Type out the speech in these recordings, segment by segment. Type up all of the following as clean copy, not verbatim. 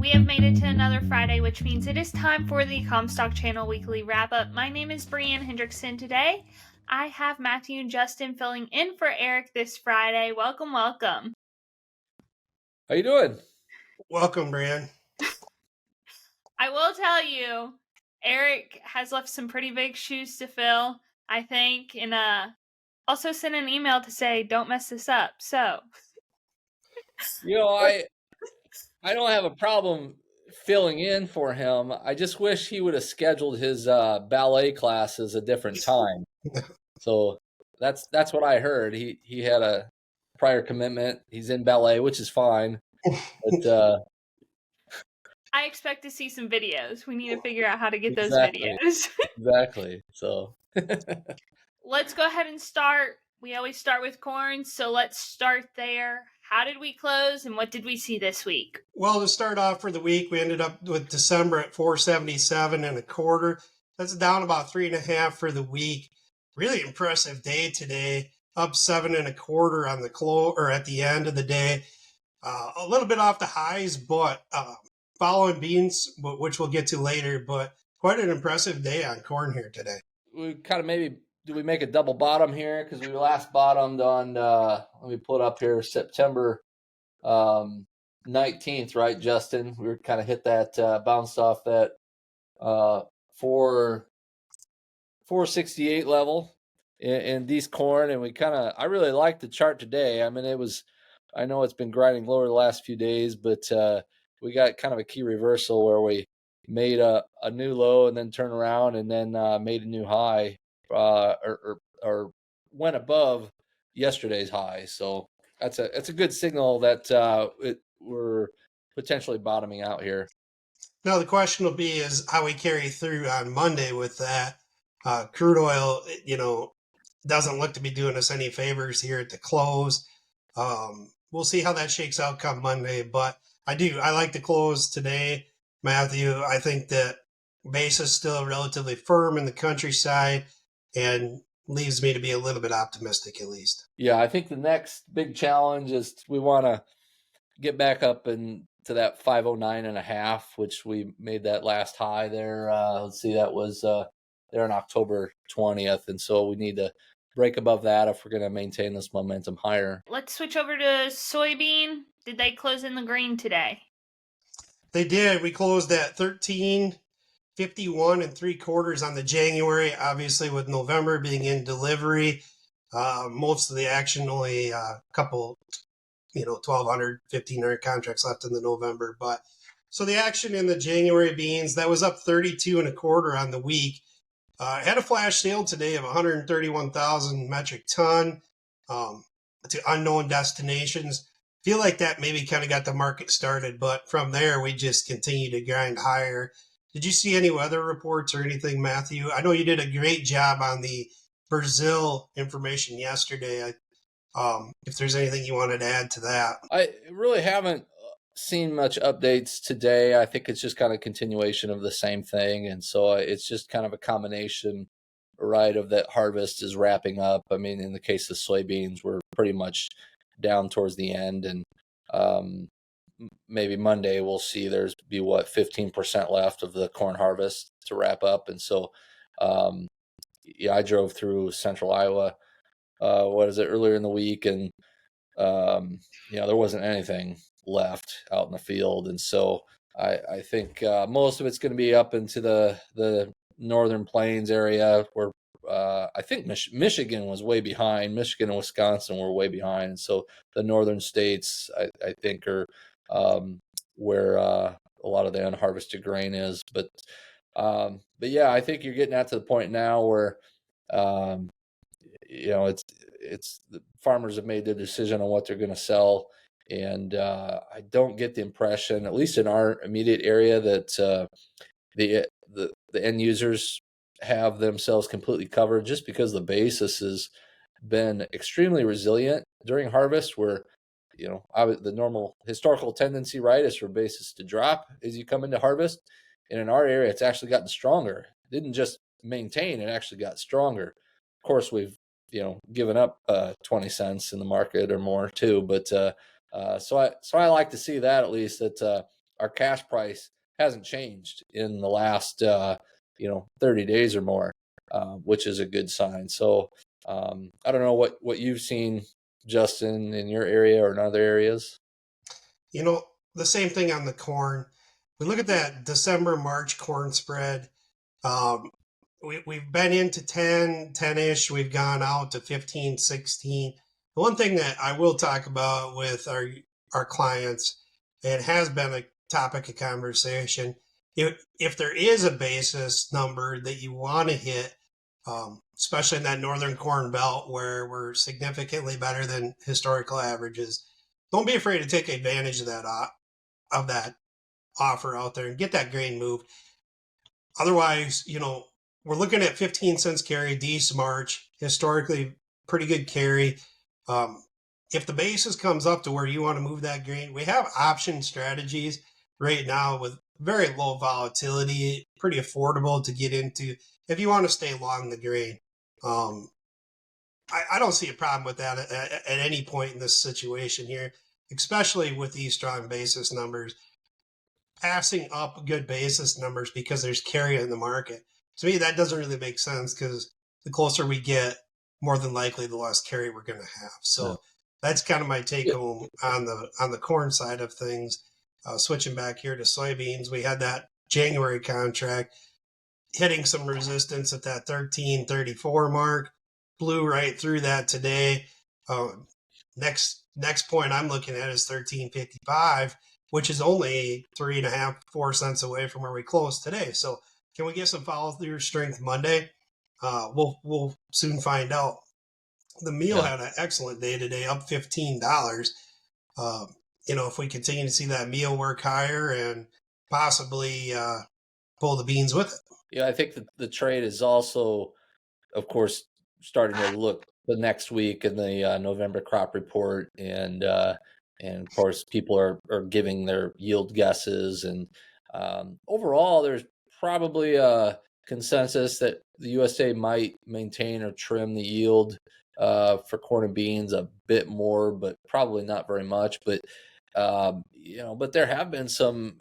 We have made it to another Friday, which means it is time for the Comstock Channel Weekly Wrap-Up. My name is Brianne Hendrickson. Today, I have Matthew and Justin filling in for Eric this Friday. Welcome, welcome. How you doing? Welcome, Brianne. I will tell you, Eric has left some pretty big shoes to fill, I think, and also sent an email to say, don't mess this up, so. I don't have a problem filling in for him. I just wish he would have scheduled his ballet classes a different time. So that's what I heard. He had a prior commitment. He's in ballet, which is fine. But I expect to see some videos. We need to figure out how to get those Exactly. videos. Exactly. So Let's go ahead and start. We always start with corn, so let's start there. How did we close and what did we see this week? Well, to start off for the week, we ended up with December at 477 and a quarter. That's down about 3.5 for the week. Really impressive day today. Up 7 and a quarter on the close or at the end of the day. A little bit off the highs, but following beans, which we'll get to later. But quite an impressive day on corn here today. we kind of do we make a double bottom here? Because we last bottomed on, let me pull it up here, September 19th, right, Justin? We were kind of hit that, bounced off that 468 level in these corn. And I really liked the chart today. I mean, I know it's been grinding lower the last few days, but we got kind of a key reversal where we made a new low and then turned around and then made a new high or went above yesterday's high. So it's a good signal that we're potentially bottoming out here. Now the question will be is how we carry through on Monday with that. Crude oil, doesn't look to be doing us any favors here at the close. We'll see how that shakes out come Monday, but I like the close today, Matthew. I think that base is still relatively firm in the countryside and leaves me to be a little bit optimistic at least. Yeah, I think the next big challenge is we want to get back up into that 509.5, which we made that last high there. Let's see, that was there on October 20th. And so we need to break above that if we're going to maintain this momentum higher. Let's switch over to soybean. Did they close in the green today? They did. We closed at 13.51 and 3/4 on the January, obviously with November being in delivery. Most of the action, only a couple, 1,200, 1,500 contracts left in the November. But so the action in the January beans, that was up 32 and a quarter on the week. Had a flash sale today of 131,000 metric ton to unknown destinations. Feel like that maybe kind of got the market started, but from there we just continue to grind higher. Did you see any weather reports or anything, Matthew? I know you did a great job on the Brazil information yesterday. If there's anything you wanted to add to that. I really haven't seen much updates today. I think it's just kind of continuation of the same thing. And so it's just kind of a combination, right, of that harvest is wrapping up. I mean, in the case of soybeans, we're pretty much down towards the end. And maybe Monday we'll see there's 15% left of the corn harvest to wrap up. And so, I drove through central Iowa, earlier in the week. And, there wasn't anything left out in the field. And so I think most of it's going to be up into the northern plains area where I think Michigan was way behind. Michigan and Wisconsin were way behind. And so the northern states, I think, are where a lot of the unharvested grain is. But yeah, I think you're getting out to the point now where it's the farmers have made their decision on what they're going to sell. And I don't get the impression, at least in our immediate area, that the end users have themselves completely covered, just because the basis has been extremely resilient during harvest, where the normal historical tendency, right, is for basis to drop as you come into harvest. And in our area, it's actually gotten stronger. It didn't just maintain, it actually got stronger. Of course, we've given up 20 cents in the market or more too, but so I like to see that, at least, that our cash price hasn't changed in the last 30 days or more, which is a good sign. So I don't know what you've seen, Justin, in your area or in other areas. The same thing on the corn. We look at that December March corn spread. Um, we've been into 10-ish. We've gone out to 15, 16. The one thing that I will talk about with our clients, it has been a topic of conversation. If there is a basis number that you want to hit, especially in that northern corn belt where we're significantly better than historical averages, don't be afraid to take advantage of that offer out there and get that grain moved. Otherwise, we're looking at 15 cents carry, decent March, historically pretty good carry. If the basis comes up to where you want to move that grain, we have option strategies right now with very low volatility, pretty affordable to get into if you want to stay long the grain. I don't see a problem with that at any point in this situation here, especially with these strong basis numbers. Passing up good basis numbers because there's carry in the market. To me, that doesn't really make sense because the closer we get, more than likely the less carry we're going to have. So that's kind of my take home on the corn side of things. Switching back here to soybeans, we had that January contract hitting some resistance at that 13.34 mark, blew right through that today. Next point I'm looking at is 13.55, which is only 3.5-4 cents away from where we closed today. So can we get some follow through strength Monday? We'll soon find out. The meal had an excellent day today, up $15. If we continue to see that meal work higher and possibly pull the beans with it. Yeah, I think the trade is also, of course, starting to look the next week in the November crop report, and of course people are giving their yield guesses, and overall there's probably a consensus that the USDA might maintain or trim the yield for corn and beans a bit more, but probably not very much. But but there have been some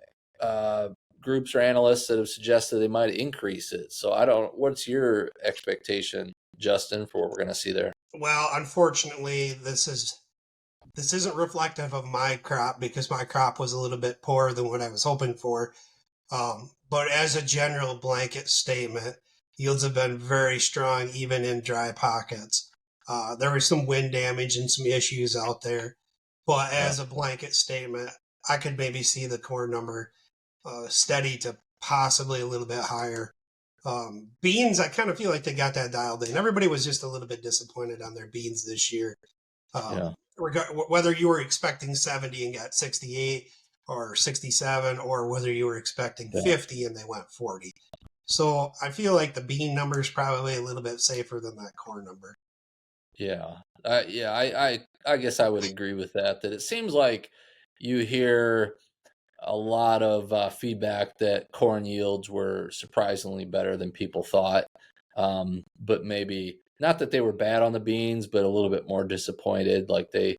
groups or analysts that have suggested they might increase it. So what's your expectation, Justin, for what we're going to see there? Well, unfortunately, this isn't reflective of my crop because my crop was a little bit poorer than what I was hoping for. But as a general blanket statement, yields have been very strong, even in dry pockets. There was some wind damage and some issues out there. But as a blanket statement, I could maybe see the corn number steady to possibly a little bit higher. Beans, I kind of feel like they got that dialed in. Everybody was just a little bit disappointed on their beans this year. Whether you were expecting 70 and got 68 or 67, or whether you were expecting 50 and they went 40. So I feel like the bean number is probably a little bit safer than that corn number. Yeah. I guess I would agree with that it seems like you hear a lot of feedback that corn yields were surprisingly better than people thought. But maybe not that they were bad on the beans, but a little bit more disappointed. Like they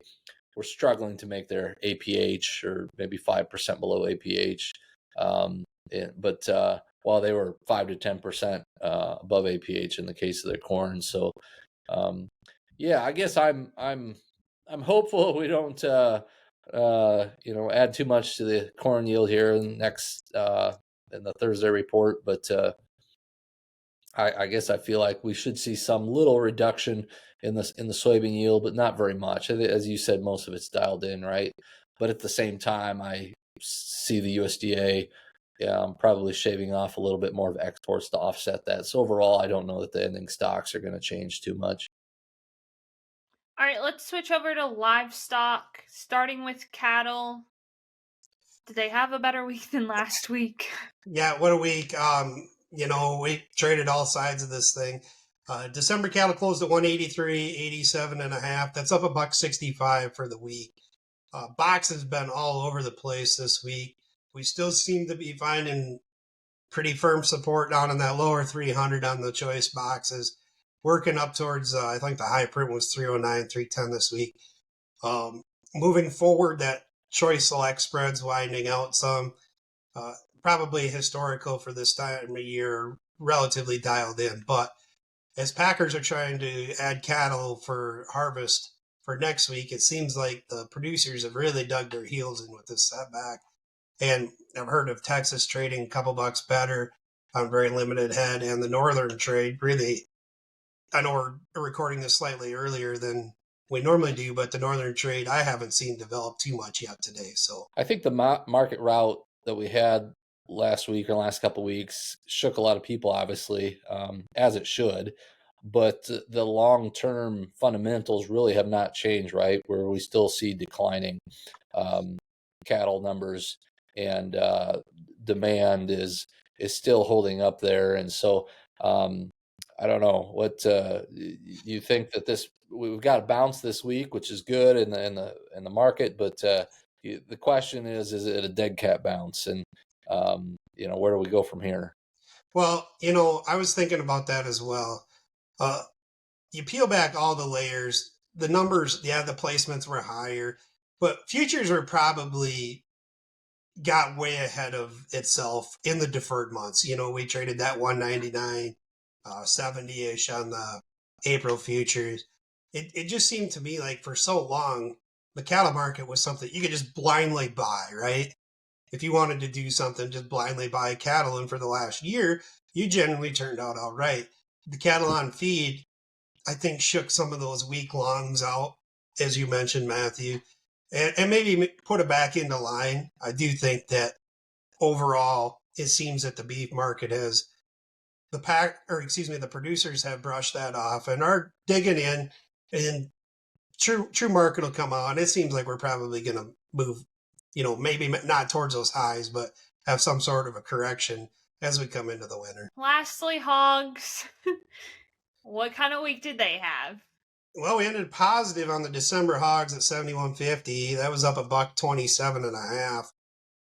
were struggling to make their APH, or maybe 5% below APH. But while they were 5 to 10% above APH in the case of their corn. So, I guess I'm hopeful we don't add too much to the corn yield here in the Thursday report. But I guess I feel like we should see some little reduction in the soybean yield, but not very much. As you said, most of it's dialed in, right? But at the same time, I see the USDA probably shaving off a little bit more of exports to offset that. So overall, I don't know that the ending stocks are going to change too much. All right, let's switch over to livestock, starting with cattle. Did they have a better week than last week? Yeah, what a week. We traded all sides of this thing. December cattle closed at 183.87.5. That's up $1.65 for the week. Box has been all over the place this week. We still seem to be finding pretty firm support down in that lower 300 on the choice boxes, working up towards, I think the high print was 309, 310 this week. Moving forward, that choice select spread's widening out some. Probably historical for this time of year, relatively dialed in. But as Packers are trying to add cattle for harvest for next week, it seems like the producers have really dug their heels in with this setback. And I've heard of Texas trading a couple bucks better on very limited head, and the northern trade really. I know we're recording this slightly earlier than we normally do, but the northern trade I haven't seen develop too much yet today. So I think the market route that we had last week or last couple of weeks shook a lot of people, obviously, as it should. But the long-term fundamentals really have not changed, right? Where we still see declining um, cattle numbers, and demand is still holding up there. And so I don't know what you think that this we've got a bounce this week, which is good in the market, but the question is it a dead cat bounce? And where do we go from here? well, I was thinking about that as well. Uh, you peel back all the layers, the numbers, yeah, the placements were higher, but futures were probably got way ahead of itself in the deferred months. We traded that 199, 70-ish on the April futures. It just seemed to me like for so long, the cattle market was something you could just blindly buy, right? If you wanted to do something, just blindly buy cattle. And for the last year, you generally turned out all right. The cattle on feed, I think, shook some of those weak longs out, as you mentioned, Matthew, and maybe put it back into line. I do think that overall, it seems that the beef market has the producers have brushed that off and are digging in, and true market will come on. It seems like we're probably going to move, maybe not towards those highs, but have some sort of a correction as we come into the winter. Lastly, hogs. What kind of week did they have? Well, we ended positive on the December hogs at 71.50. That was up a $1.27.5.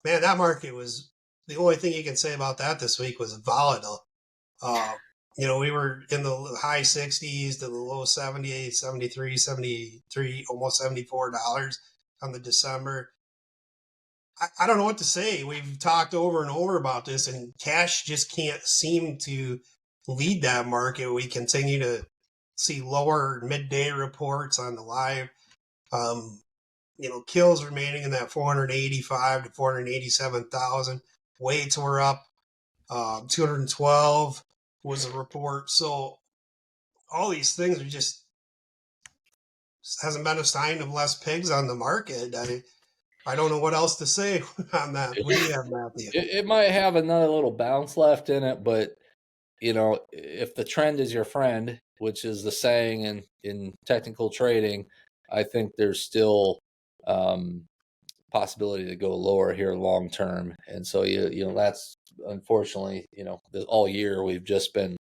Man, that market was the only thing you can say about that this week was volatile. Uh, we were in the high 60s to the low 70s, 73, almost $74 on the December. I don't know what to say. We've talked over and over about this, and cash just can't seem to lead that market. We continue to see lower midday reports on the live. Kills remaining in that 485 to 487,000. Weights were up. 212 was a report. So all these things are just hasn't been a sign of less pigs on the market. I don't know what else to say on that. What do you have, Matthew? It might have another little bounce left in it, but if the trend is your friend, which is the saying in technical trading, I think there's still possibility to go lower here long term. And so that's unfortunately all year we've just been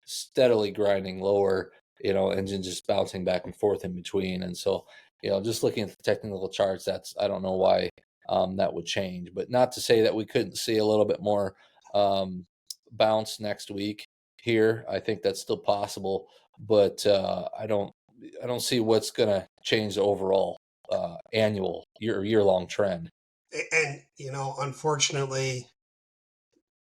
steadily grinding lower, and just bouncing back and forth in between. And so just looking at the technical charts, I don't know why that would change, but not to say that we couldn't see a little bit more bounce next week here. I think that's still possible, but I don't see what's going to change the overall annual year-long trend. And unfortunately,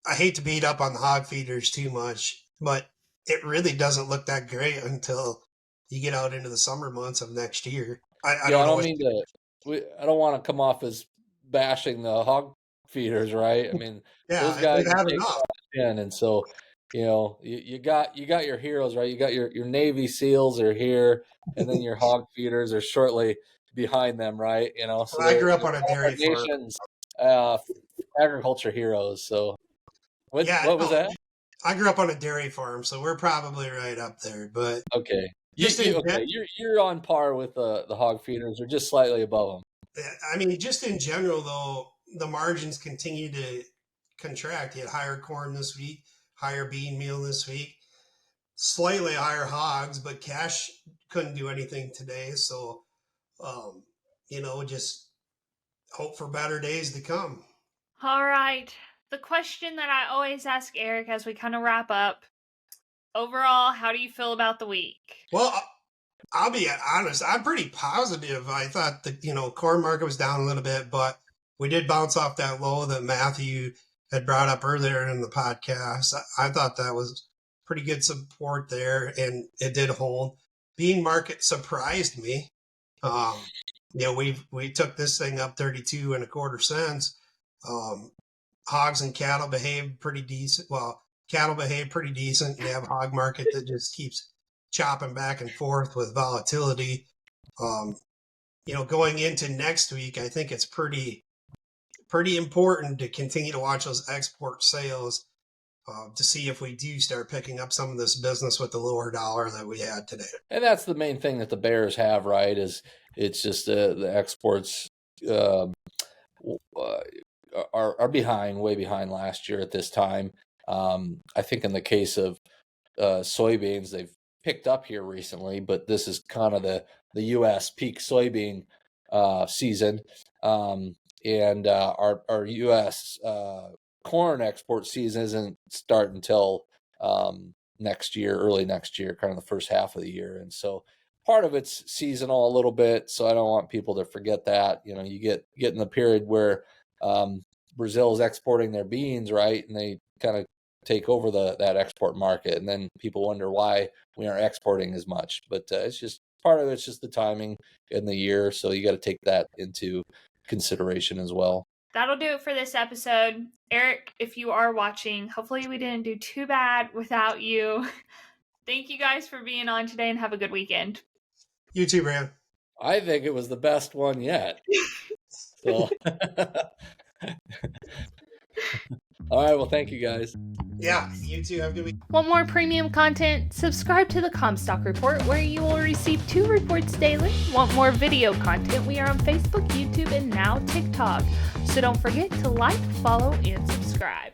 I hate to beat up on the hog feeders too much, but it really doesn't look that great until you get out into the summer months of next year. I don't know. I don't want to come off as bashing the hog feeders, right? I mean, those Yeah, guys they've had take enough. in, and so you got your heroes, right? You got your Navy SEALs are here, and then your hog feeders are shortly behind them, right? So I grew they're up on a our dairy farm. nation's agriculture heroes. So what Yeah, was that? I grew up on a dairy farm, so we're probably right up there. But Okay. just You're on par with the hog feeders, or just slightly above them. I mean, just in general, though, the margins continue to contract. You had higher corn this week, higher bean meal this week, slightly higher hogs, but cash couldn't do anything today. So, just hope for better days to come. All right. The question that I always ask Eric as we kind of wrap up, overall, how do you feel about the week? Well, I'll be honest. I'm pretty positive. I thought the corn market was down a little bit, but we did bounce off that low that Matthew had brought up earlier in the podcast. I thought that was pretty good support there, and it did hold. Bean market surprised me. We took this thing up 32.25 cents. Hogs and cattle behaved pretty decent. Well, cattle behave pretty decent. You have a hog market that just keeps chopping back and forth with volatility. Going into next week, I think it's pretty important to continue to watch those export sales to see if we do start picking up some of this business with the lower dollar that we had today. And that's the main thing that the bears have, right? Is it's just the exports are behind, way behind last year at this time. I think in the case of soybeans, they've picked up here recently, but this is kind of the U.S. peak soybean season. And our U.S. corn export season isn't start until next year, early next year, kind of the first half of the year. And so part of it's seasonal a little bit. So I don't want people to forget that. You get in the period where Brazil is exporting their beans, right? And they kind of take over that export market. And then people wonder why we aren't exporting as much. But it's just part of it's just the timing in the year. So you got to take that into consideration as well. That'll do it for this episode. Eric, if you are watching, hopefully we didn't do too bad without you. Thank you guys for being on today, and have a good weekend. You too, Brian. I think it was the best one yet. So, all right. Well, thank you guys. Yeah, you too. Have a good week. Want more premium content? Subscribe to the Comstock Report, where you will receive 2 reports daily. Want more video content? We are on Facebook, YouTube, and now TikTok. So don't forget to like, follow, and subscribe.